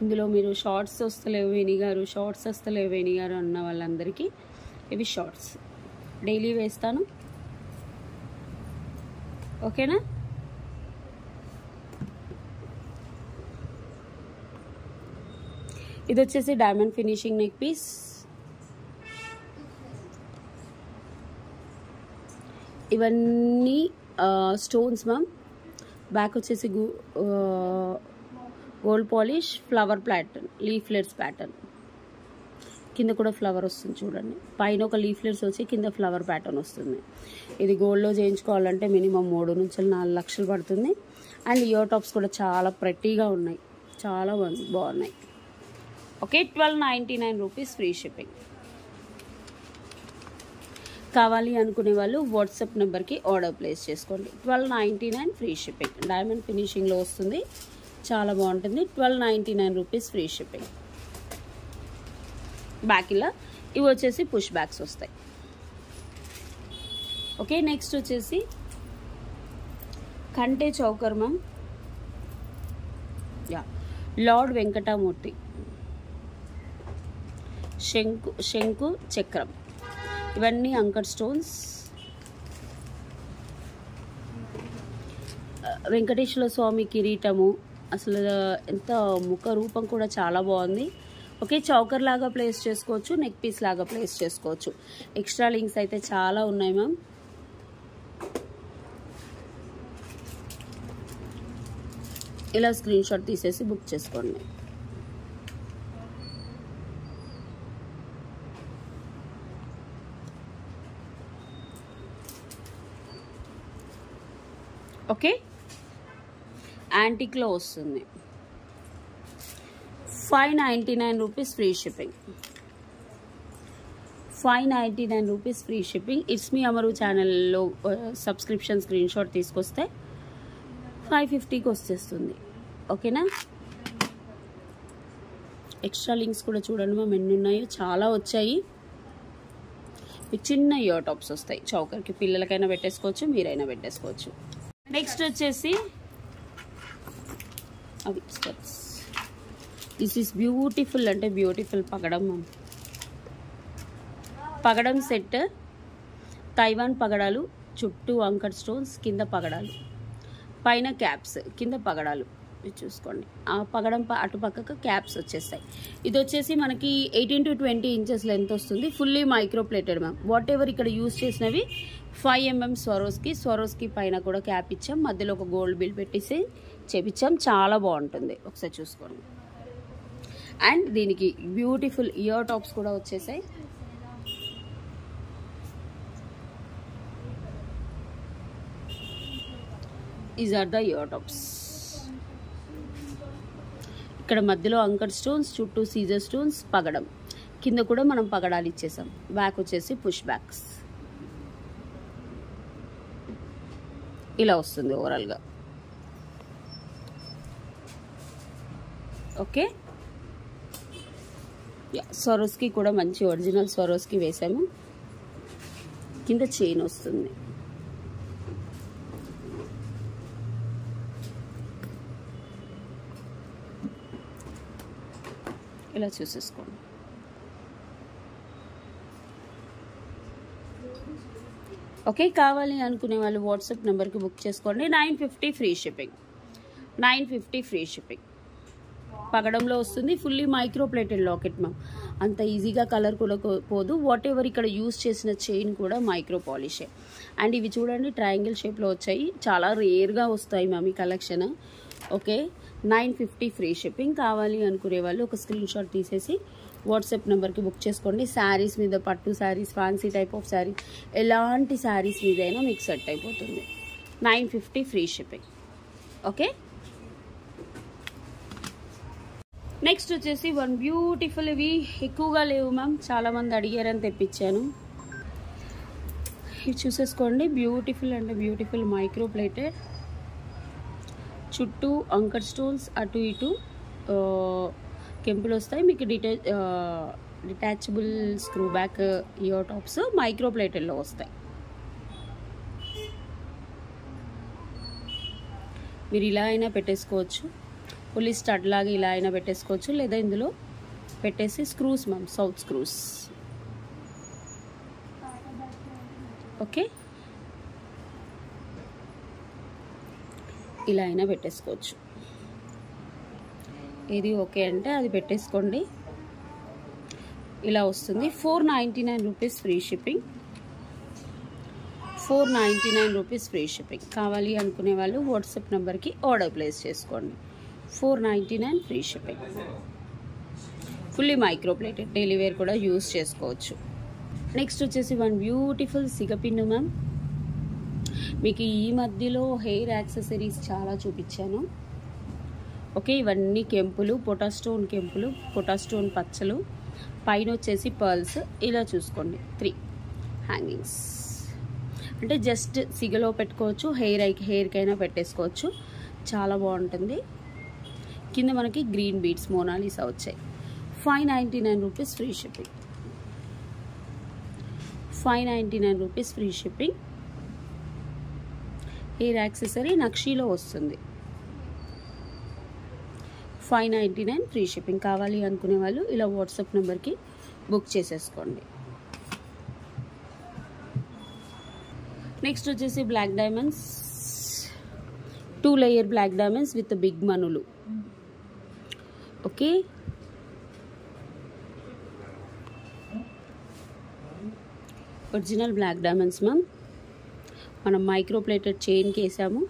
ఇందులో మీరు షార్ట్స్ వస్తలేవు వేణి గారు, షార్ట్స్ వస్తలేవు వేణి గారు అన్న వాళ్ళందరికీ ఇవి షార్ట్స్ డైలీ వేస్తాను. ఓకేనా? ఇది వచ్చేసి డైమండ్ ఫినిషింగ్ నెక్ పీస్. ఇవన్నీ స్టోన్స్ మ్యామ్. బ్యాక్ వచ్చేసి gold polish, flower pattern, leaflets pattern. కింద కూడా ఫ్లవర్ వస్తుంది చూడండి. పైన ఒక లీఫ్లెట్స్ వచ్చి కింద ఫ్లవర్ ప్యాటర్న్ వస్తుంది. ఇది గోల్డ్లో చేయించుకోవాలంటే మినిమం 3 నుంచి 4 లక్షలు పడుతుంది. అండ్ ఇయర్ టాప్స్ కూడా చాలా ప్రెట్టీగా ఉన్నాయి, చాలా బాగున్నాయి. Okay, 1299 rupees free shipping. కావాలి అనుకునే వాళ్ళు వాట్సాప్ నెంబర్కి ఆర్డర్ ప్లేస్ చేసుకోండి. 1299 ఫ్రీ షిప్పింగ్. డైమండ్ ఫినిషింగ్లో వస్తుంది, చాలా బాగుంటుంది. 1299 రూపీస్ ఫ్రీ షిప్పింగ్. బ్యాక్ ఇలా ఇవి వచ్చేసి పుష్ బ్యాక్స్ వస్తాయి. ఓకే, నెక్స్ట్ వచ్చేసి కంటే చౌకర్ మ్యామ్. లార్డ్ వెంకటమూర్తి శంకు చక్రం. ఇవన్నీ అంకర్ స్టోన్స్. వెంకటేశ్వర స్వామి కిరీటము. అసలు ఎంత ముఖ రూపం కూడా చాలా బాగుంది. ఓకే, చౌకర్ లాగా ప్లేస్ చేసుకోవచ్చు, నెక్ పీస్ లాగా ప్లేస్ చేసుకోవచ్చు. ఎక్స్ట్రా లింక్స్ అయితే చాలా ఉన్నాయి మ్యామ్. ఇలా స్క్రీన్ షాట్ తీసేసి బుక్ చేసుకోండి. ఓకే, యాంటిక్లో వస్తుంది. 599 rupees free shipping. 599 rupees free shipping. It's me Amaru ఛానల్లో సబ్స్క్రిప్షన్ స్క్రీన్ షాట్ తీసుకొస్తే 550కి వచ్చేస్తుంది. ఓకేనా? ఎక్స్ట్రా లింక్స్ కూడా చూడండి మేము ఎన్ని ఉన్నాయో, చాలా వచ్చాయి. చిన్న ఇయర్ టాప్స్ వస్తాయి. చౌకర్కి పిల్లలకైనా పెట్టేసుకోవచ్చు, మీరైనా పెట్టేసుకోవచ్చు. నెక్స్ట్ వచ్చేసి అవి స్టెప్స్. దిస్ ఈస్ బ్యూటిఫుల్ అంటే బ్యూటిఫుల్ పగడం. పగడం సెట్, తైవాన్ పగడాలు, చుట్టూ అంకర్ స్టోన్స్, కింద పగడాలు, పైన క్యాప్స్, కింద పగడాలు. ఇది చూసుకోండి. ఆ పగడం అటుపక్కకు క్యాప్స్ వచ్చేస్తాయి. ఇది వచ్చేసి మనకి 18 to 20 ఇంచెస్ లెంత్ వస్తుంది. Fully micro plated ma'am. What ever ఇక్కడ యూజ్ చేసినవి 5 mm స్వరోస్కి పైన కూడా క్యాప్ ఇచ్చాం. మధ్యలో ఒక గోల్డ్ బిల్ పెట్టేసి చేపించాం. చాలా బాగుంటుంది, ఒకసారి చూసుకోండి. అండ్ దీనికి బ్యూటిఫుల్ ఇయర్ టాప్స్ కూడా వచ్చేసాయి. Is are the ear tops. ఇక్కడ మధ్యలో అంకర్ స్టోన్స్, చుట్టూ సీజర్ స్టోన్స్, పగడం. కింద కూడా మనం పగడాలు ఇచ్చేసాం. బ్యాక్ వచ్చేసి పుష్ బ్యాక్స్. ఇలా వస్తుంది ఓవరాల్గా. ఓకే, స్వరోస్కి కూడా మంచి ఒరిజినల్ స్వరోస్కి వేసాము. కింద చైన్ వస్తుంది. ఇలా చూసేసుకోండి. ఓకే, కావాలి అనుకునే వాళ్ళు వాట్సాప్ నెంబర్కి బుక్ చేసుకోండి. 950 ఫ్రీ షిప్పింగ్. 950 free shipping. పగడంలో వస్తుంది. Fully micro plated locket ma'am. అంత ఈజీగా కలర్ కూడా పోదు. వాట్ ఎవర్ ఇక్కడ యూజ్ చేసిన చైన్ కూడా మైక్రో పాలిషే. అండ్ ఇవి చూడండి ట్రయాంగిల్ షేప్లో వచ్చాయి. చాలా రేర్గా వస్తాయి మ్యామ్ ఈ కలెక్షన్. Okay, 950 free shipping. కావాలి అనుకునే వాళ్ళు ఒక స్క్రీన్ షాట్ తీసేసి వాట్సాప్ నెంబర్కి బుక్ చేసుకోండి. శారీస్ మీద, పట్టు saris, fancy type of sari, ఎలాంటి శారీస్ మీదైనా మీకు సెట్ అయిపోతుంది. 950 ఫ్రీ షిప్పింగ్. ఓకే, నెక్స్ట్ వచ్చేసి వన్ బ్యూటిఫుల్. ఇవి ఎక్కువగా లేవు మ్యామ్, చాలామంది అడిగారని తెప్పించాను. ఇవి చూసేసుకోండి. బ్యూటిఫుల్ అంటే బ్యూటిఫుల్ మైక్రో ప్లేటెడ్. చుట్టూ అంకర్ స్టోన్స్, అటు ఇటు కెంపులు వస్తాయి. మీకు detachable screw back ear tops micro ప్లేటెడ్లో వస్తాయి. మీరు ఇలా అయినా పెట్టేసుకోవచ్చు. ఫుల్లీ స్టడ్ లాగా ఇలా అయినా పెట్టేసుకోవచ్చు. లేదా ఇందులో పెట్టేసి screws ma'am, south screws. Okay, ఇలా అయినా పెట్టేసుకోవచ్చు. ఏది ఓకే అంటే అది పెట్టేసుకోండి. ఇలా వస్తుంది. 499 rupees free shipping. 499 rupees free shipping. కావాలి అనుకునే వాళ్ళు వాట్సాప్ నెంబర్కి ఆర్డర్ ప్లేస్ చేసుకోండి. 499 free shipping. Fully micro plated, daily wear కూడా యూజ్ చేసుకోవచ్చు. నెక్స్ట్ వచ్చేసి వన్ బ్యూటిఫుల్ సిగపిన్ను మ్యామ్. మీకు ఈ మధ్యలో హెయిర్ యాక్సెసరీస్ చాలా చూపించాను. ఓకే, ఇవన్నీ కెంపులు, పొటాస్టోన్ కెంపులు, పొటాస్టోన్ పచ్చలు, పైన వచ్చేసి పర్ల్స్. ఇలా చూసుకోండి. 3 హ్యాంగింగ్స్. అంటే జస్ట్ సిగలో పెట్టుకోవచ్చు, హెయిర్కైనా పెట్టేసుకోవచ్చు. చాలా బాగుంటుంది. కింద మనకి గ్రీన్ బీడ్స్ మోనాలిసా వచ్చాయి. 599 rupees free shipping. 599 rupees free shipping. Hair accessory నక్షీలో వస్తుంది. 599 ఫ్రీ షిప్పింగ్. కావాలి అనుకునే వాళ్ళు ఇలా వాట్సాప్ నెంబర్కి బుక్ చేసేసుకోండి. నెక్స్ట్ వచ్చేసి black diamonds. 2 layer black diamonds with big మనులు. Okay, original black diamonds ma'am. మనం మైక్రో ప్లేటెడ్ చైన్కి వేసాము.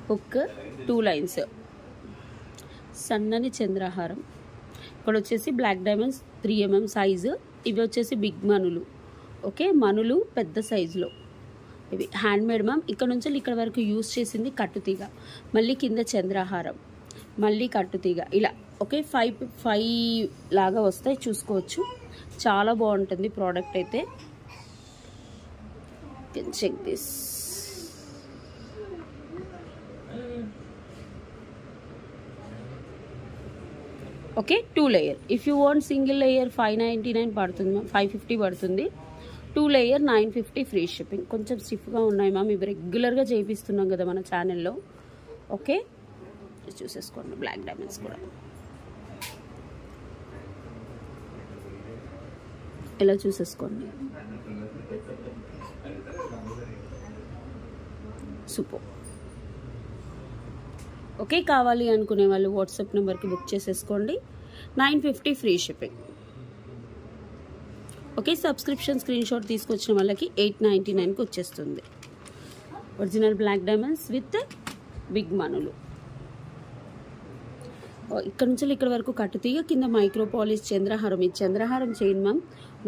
హుక్, 2 లైన్స్, సన్నని చంద్రహారం. ఇక్కడ వచ్చేసి బ్లాక్ డైమండ్స్ 3 mm సైజు. ఇవి వచ్చేసి బిగ్ మనులు. ఓకే, మనులు పెద్ద సైజులో. ఇవి హ్యాండ్మేడ్ మ్యామ్. ఇక్కడ నుంచి ఇక్కడ వరకు యూజ్ చేసింది కట్టుతీగ, మళ్ళీ కింద చంద్రహారం, మళ్ళీ కట్టుతీగ, ఇలా. ఓకే, 5 లాగా వస్తాయి, చూసుకోవచ్చు. చాలా బాగుంటుంది ప్రోడక్ట్ అయితే. Check this. Okay, 2 layer. If you want single layer 599 పడుతుంది మ్యామ్, 550 పడుతుంది. 2 లేయర్ 950 ఫ్రీ షిప్పింగ్. కొంచెం స్టిఫ్గా ఉన్నాయి మ్యామ్, ఇవి రెగ్యులర్గా చేపిస్తున్నాం కదా మన ఛానల్లో. ఓకే, చూసేసుకోండి. బ్లాక్ డైమండ్స్ కూడా ఇలా చూసేసుకోండి. సూపర్. ఓకే, కావాలి అనుకునే వాళ్ళు వాట్సాప్ నెంబర్కి బుక్ చేసేసుకోండి. 950 free shipping. Okay, subscription screen shot తీసుకొచ్చిన వాళ్ళకి 899కి వచ్చేస్తుంది. Original black diamonds with big మనులు. ఇక్కడ నుంచి ఇక్కడ వరకు కట్టుతీగ, కింద మైక్రో పాలిష్ చంద్రహారం. ఈ చంద్రహారం చైన్ మ్యామ్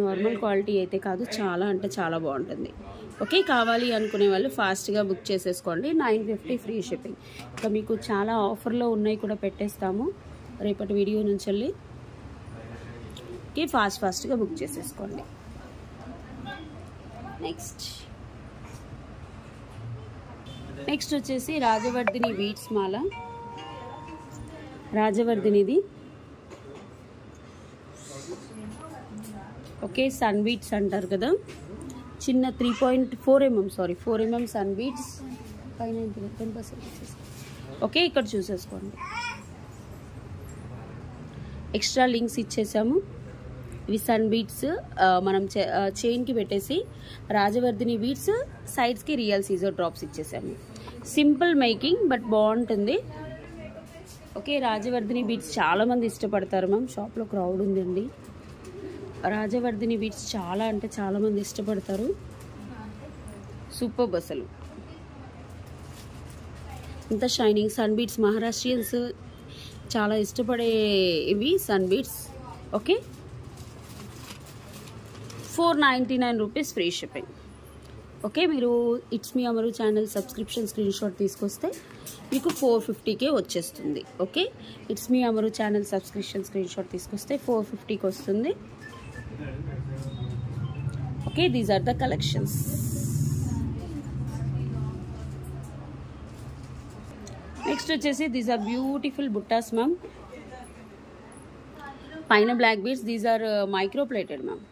నార్మల్ క్వాలిటీ అయితే కాదు, చాలా అంటే చాలా బాగుంటుంది. ఓకే, కావాలి అనుకునే వాళ్ళు ఫాస్ట్గా బుక్ చేసేసుకోండి. 950 ఫ్రీ షిప్పింగ్. ఇంకా మీకు చాలా ఆఫర్లో ఉన్నాయి కూడా పెట్టేస్తాము రేపటి వీడియో నుంచి వెళ్ళి. ఓకే, ఫాస్ట్గా బుక్ చేసేసుకోండి. నెక్స్ట్ వచ్చేసి రాజవర్ధిని బీడ్స్ మాల. రాజవర్ధినిది. ఓకే, సన్ బీడ్స్ అంటారు కదా, చిన్న 3.4 mm, sorry 4 mm sun beads. 599 10%. Okay, ఇక్కడ చూసేసుకోండి. Extra links ఇచ్చేసాము. ఇవి సన్ బీట్స్ మనం చైన్కి పెట్టేసి రాజవర్ధిని బీట్స్ సైడ్స్కి రియల్ సీజర్ డ్రాప్స్ ఇచ్చేసాము. సింపుల్ మేకింగ్ బట్ బాగుంటుంది. ఓకే, రాజవర్ధిని బీట్స్ చాలామంది ఇష్టపడతారు మ్యామ్. షాప్లో క్రౌడ్ ఉందండి. రాజవర్ధిని బీట్స్ చాలా అంటే చాలామంది ఇష్టపడతారు. సూపర్ అసలు ఇంత షైనింగ్ సన్ బీట్స్ మహారాష్ట్రియన్స్ చాలా ఇష్టపడే ఇవి sun beads. Okay, 499 rupees free shipping. Okay, మీరు it's me Amaru channel subscription screen shot తీసుకొస్తే మీకు 450కే వచ్చేస్తుంది. Okay, it's me Amaru channel subscription screen shot తీసుకొస్తే 450కి వస్తుంది. Okay, these are the collections. Next వచ్చేసి దీస్ ఆర్ బ్యూటిఫుల్ బుట్టాస్ మ్యామ్. పైన black beads, these are micro plated ma'am.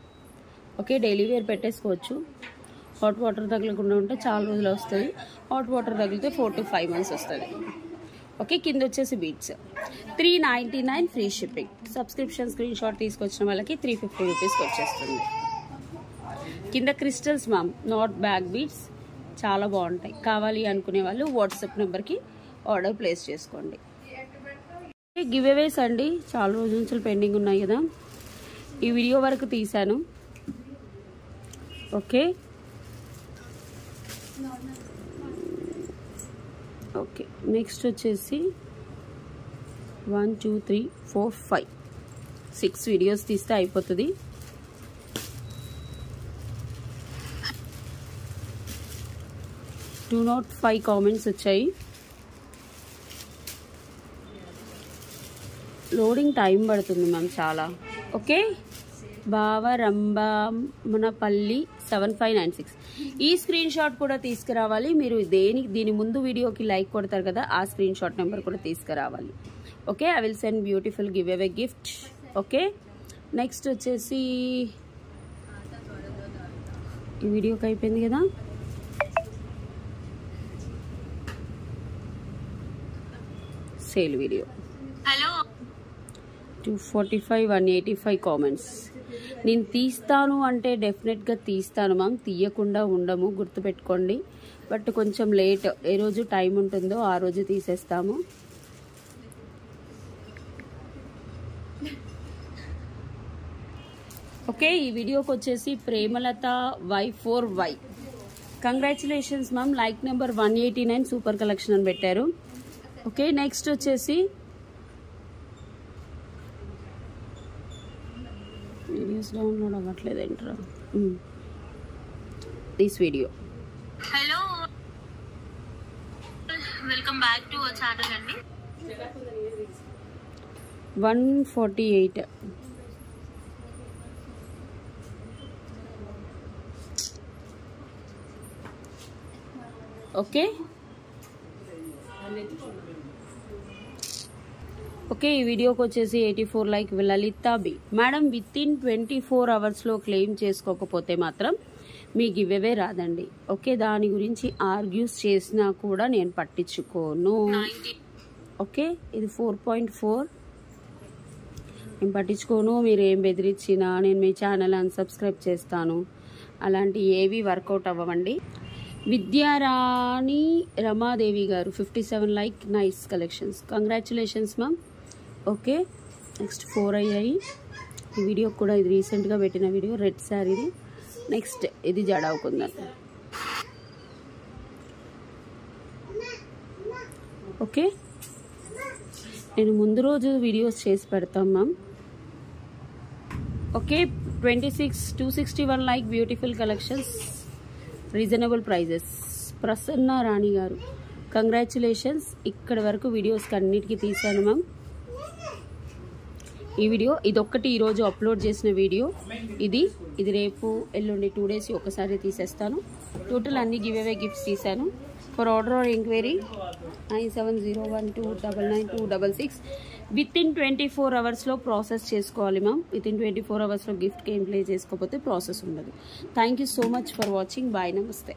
Okay, daily wear పెట్టేసుకోవచ్చు. హాట్ వాటర్ తగలకుండా ఉంటే చాలా రోజులు వస్తుంది. హాట్ వాటర్ తగిలితే 4 to 5 months వస్తుంది. ఓకే, కింద వచ్చేసి beads 399 free shipping. Subscription screen shot తీసుకొచ్చిన వాళ్ళకి 350 రూపీస్కి వచ్చేస్తుంది. కింద crystals ma'am, not back beads, చాలా బాగుంటాయి. కావాలి అనుకునే వాళ్ళు వాట్సాప్ నెంబర్కి ఆర్డర్ ప్లేస్ చేసుకోండి. గివ్ అవేస్ అండి, చాలా రోజుల నుంచి పెండింగ్ ఉన్నాయి కదా, ఈ వీడియో వరకు తీశాను. ఓకే ఓకే, నెక్స్ట్ వచ్చేసి 1 2 3 4 5 6 వీడియోస్ తీస్తే అయిపోతుంది. టూ 5 కామెంట్స్ వచ్చాయి. లోడింగ్ టైం పడుతుంది మ్యామ్ చాలా. ఓకే, బావరంభమనపల్లి 7596 ఈ స్క్రీన్ షాట్ కూడా తీసుకురావాలి. మీరు దీని ముందు వీడియోకి లైక్ కొడతారు కదా, ఆ స్క్రీన్ షాట్ నెంబర్ కూడా తీసుకురావాలి. Okay, I will send beautiful give away gift. Okay, next వచ్చేసి ఈ వీడియోకి అయిపోయింది కదా. Sale video 245 185 comments. నేను తీస్తాను అంటే డెఫినెట్గా తీస్తాను మ్యామ్, తీయకుండా ఉండము, గుర్తుపెట్టుకోండి. బట్ కొంచెం లేట్, ఏ రోజు టైం ఉంటుందో ఆ రోజు తీసేస్తాము. ఓకే, ఈ వీడియోకి వచ్చేసి Premalatha Y4Y congratulations ma'am. Like number 189 super collection అని పెట్టారు. ఓకే, నెక్స్ట్ వచ్చేసి వీడియోస్ డౌన్లోడ్ అవ్వట్లేదు ఏంట్రా. This video. Hello, welcome back to our channel అండి. 148. ఓకే ఓకే, ఈ వీడియోకి వచ్చేసి 84 like. Lalitha B madam, with in 24 అవర్స్లో క్లెయిమ్ చేసుకోకపోతే మాత్రం మీ గివ్ అవే రాదండి. ఓకే, దాని గురించి ఆర్గ్యూస్ చేసినా కూడా నేను పట్టించుకోను. ఓకే, ఇది 4.4 నేను పట్టించుకోను. మీరు ఏం బెదిరించినా నేను మీ ఛానల్ అన్సబ్స్క్రైబ్ చేస్తాను. అలాంటి ఏవి వర్కౌట్ అవ్వండి. విద్యారాణి రమాదేవి గారు 57 like. Nice collections, congratulations ma'am. Okay, next 4 అయ్యాయి. ఈ వీడియో కూడా ఇది రీసెంట్గా పెట్టిన వీడియో, రెడ్ శారీది. నెక్స్ట్ ఇది జడావుకుందాం. ఓకే, నేను ముందు రోజు వీడియోస్ చేసి పెడతాం ma'am. Okay, 261 like. Beautiful collections, reasonable prices. Prasanna Rani గారు కంగ్రాచులేషన్స్. ఇక్కడ వరకు వీడియోస్కి అన్నిటికీ తీసాను మ్యామ్. ఈ వీడియో ఇదొక్కటి ఈరోజు అప్లోడ్ చేసిన వీడియో. ఇది రేపు ఎల్లుండి 2 days ఒకసారి తీసేస్తాను. టోటల్ అన్ని గివ్ అవే గిఫ్ట్స్ తీసాను. For order or enquiry 9701299266. With in 24 అవర్స్లో ప్రాసెస్ చేసుకోవాలి మ్యామ్. విత్ ఇన్ 24 అవర్స్లో గిఫ్ట్కి ఏం ప్లే చేసుకోకపోతే ప్రాసెస్ ఉండదు. Thank you so much for watching. Bye, నమస్తే.